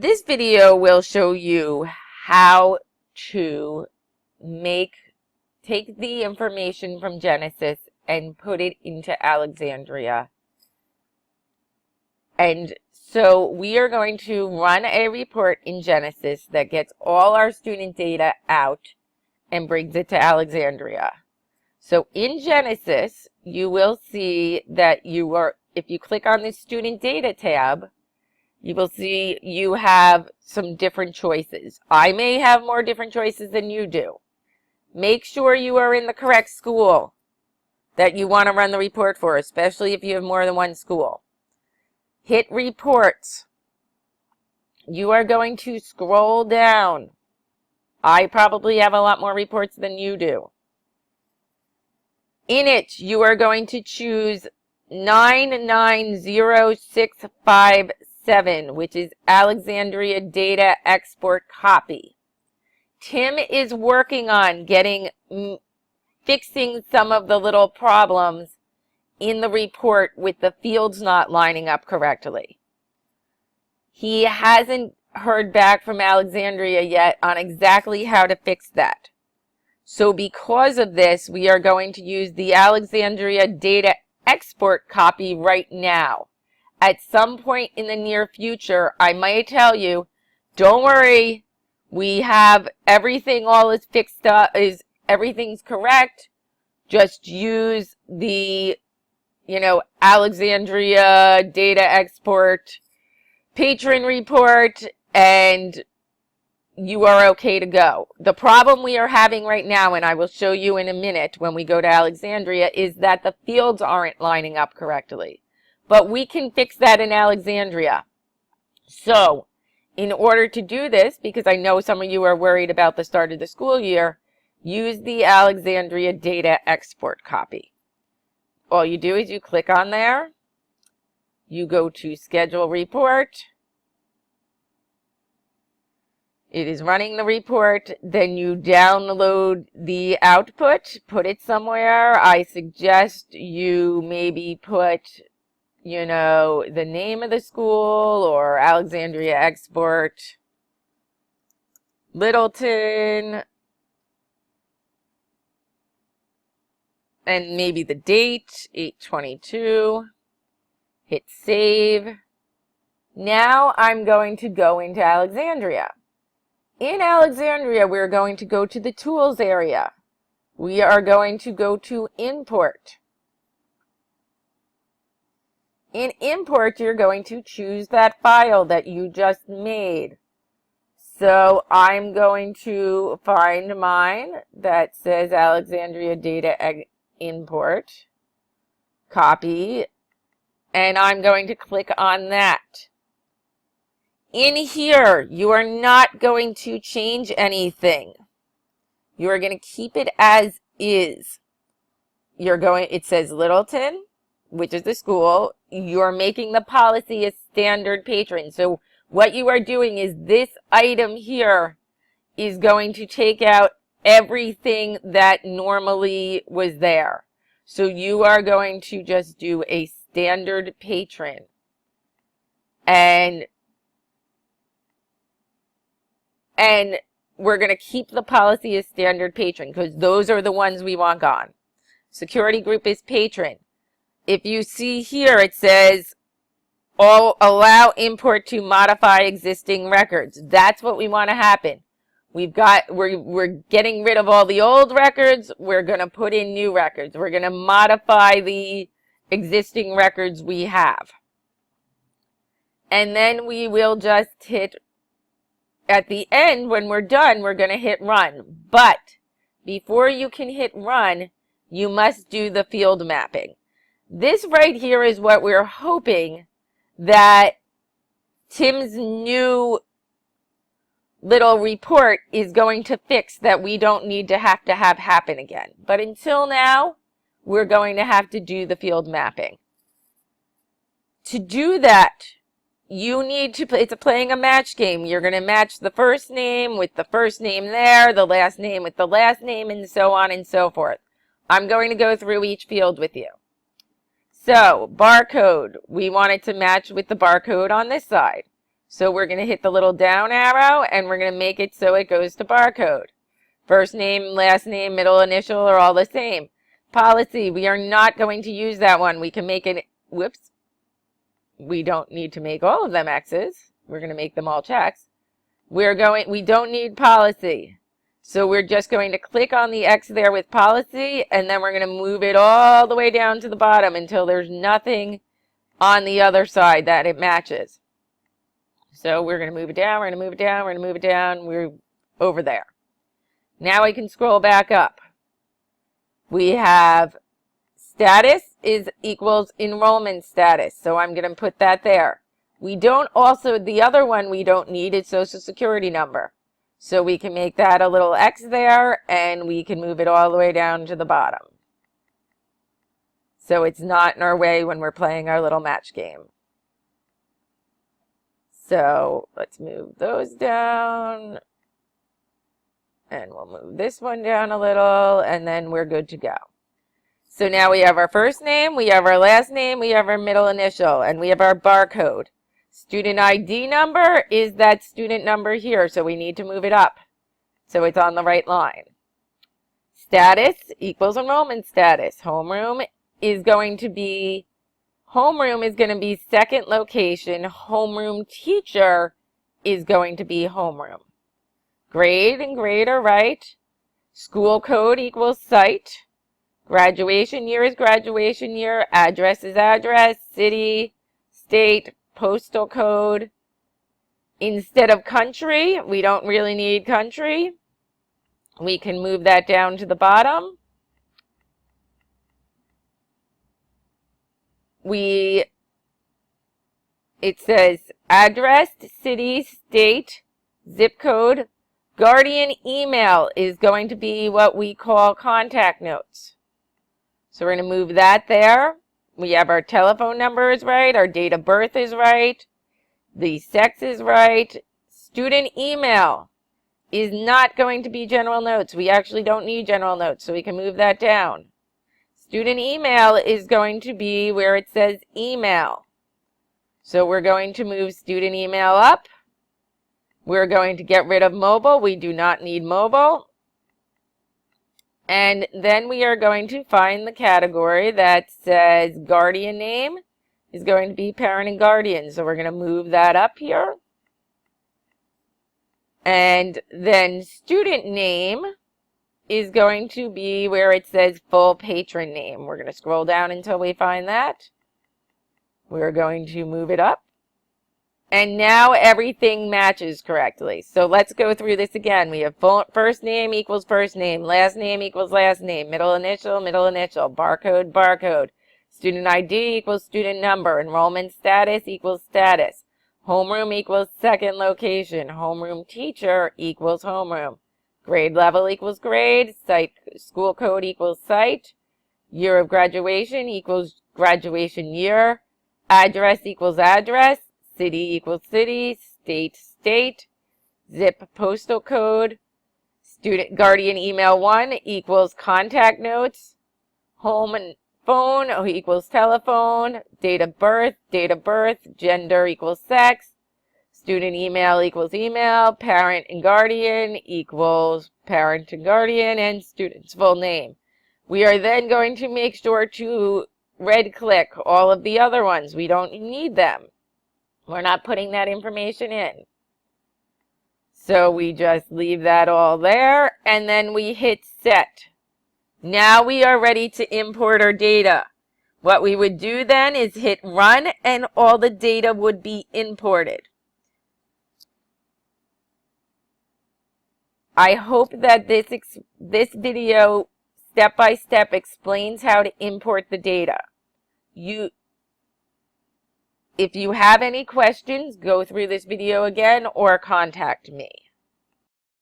This video will show you how to take the information from Genesis and put it into Alexandria. And so we are going to run a report in Genesis that gets all our student data out and brings it to Alexandria. So in Genesis, you will see that if you click on the student data tab, you will see you have some different choices. I may have more different choices than you do. Make sure you are in the correct school that you want to run the report for, especially if you have more than one school. Hit reports. You are going to scroll down. I probably have a lot more reports than you do. In it, you are going to choose 990657, which is Alexandria Data Export Copy. Tim is working on fixing some of the little problems in the report with the fields not lining up correctly. He hasn't heard back from Alexandria yet on exactly how to fix that. So because of this, we are going to use the Alexandria Data Export Copy right now. At some point in the near future, I might tell you, don't worry, we have everything, all is fixed up, everything's correct. Just use the, Alexandria Data Export Patron Report and you are okay to go. The problem we are having right now, and I will show you in a minute when we go to Alexandria, is that the fields aren't lining up correctly. But we can fix that in Alexandria. So, in order to do this, because I know some of you are worried about the start of the school year, use the Alexandria Data Export Copy. All you do is you click on there, you go to Schedule Report, it is running the report, then you download the output, put it somewhere. I suggest you maybe put, the name of the school or Alexandria Export, Littleton, and maybe the date, 8/22. Hit save. Now I'm going to go into Alexandria. In Alexandria, we're going to go to the Tools area. We are going to go to Import. In Import, you're going to choose that file that you just made. So I'm going to find mine that says Alexandria Data Import, copy, and I'm going to click on that. In here, you are not going to change anything. You are going to keep it as is. It says Littleton, which is the school. You're making the policy a standard patron. So what you are doing is this item here is going to take out everything that normally was there. So you are going to just do a standard patron. And we're going to keep the policy as standard patron because those are the ones we want gone. Security group is patron. If you see here, it says, allow import to modify existing records. That's what we want to happen. We're getting rid of all the old records. We're going to put in new records. We're going to modify the existing records we have. And then we will just hit, at the end, when we're done, we're going to hit run. But before you can hit run, you must do the field mapping. This right here is what we're hoping that Tim's new little report is going to fix, that we don't need to have happen again. But until now, we're going to have to do the field mapping. To do that, you need to it's playing a match game. You're going to match the first name with the first name there, the last name with the last name, and so on and so forth. I'm going to go through each field with you. So, barcode, we want it to match with the barcode on this side. So we're going to hit the little down arrow and we're going to make it so it goes to barcode. First name, last name, middle initial are all the same. Policy, we are not going to use that one. We can make it, whoops. We don't need to make all of them X's. We're going to make them all checks. We don't need policy. So we're just going to click on the X there with policy, and then we're going to move it all the way down to the bottom until there's nothing on the other side that it matches. So we're going to move it down, we're going to move it down, we're going to move it down, we're over there. Now I can scroll back up. We have status equals enrollment status, so I'm going to put that there. We don't also, the other one we don't need is social security number. So we can make that a little X there, and we can move it all the way down to the bottom. So it's not in our way when we're playing our little match game. So let's move those down. And we'll move this one down a little, and then we're good to go. So now we have our first name, we have our last name, we have our middle initial, and we have our barcode. Student ID number is that student number here, so we need to move it up so it's on the right line. Status equals enrollment status. Homeroom is going to be second location. Homeroom teacher is going to be homeroom. Grade and grade are right. School code equals site. Graduation year is graduation year. Address is address. City, state, postal code. Instead of country, we don't really need country. We can move that down to the bottom. It says address, city, state, zip code. Guardian email is going to be what we call contact notes. So we're going to move that there. We have our telephone number is right. Our date of birth is right. The sex is right. Student email is not going to be general notes. We actually don't need general notes, so we can move that down. Student email is going to be where it says email. So we're going to move student email up. We're going to get rid of mobile. We do not need mobile. And then we are going to find the category that says guardian name is going to be parent and guardian. So we're going to move that up here. And then student name is going to be where it says full patron name. We're going to scroll down until we find that. We're going to move it up. And now everything matches correctly. So let's go through this again. We have first name equals first name, last name equals last name, middle initial, barcode, barcode. Student ID equals student number, enrollment status equals status. Homeroom equals second location, homeroom teacher equals homeroom. Grade level equals grade, site school code equals site. Year of graduation equals graduation year. Address equals address. City equals city, state, state, zip postal code, student guardian email 1 equals contact notes, home and phone equals telephone, date of birth, gender equals sex, student email equals email, parent and guardian equals parent and guardian, and student's full name. We are then going to make sure to red click all of the other ones. We don't need them. We're not putting that information in. So we just leave that all there, and then we hit set. Now we are ready to import our data. What we would do then is hit run, and all the data would be imported. I hope that this video step by step explains how to import the data. If you have any questions, go through this video again or contact me.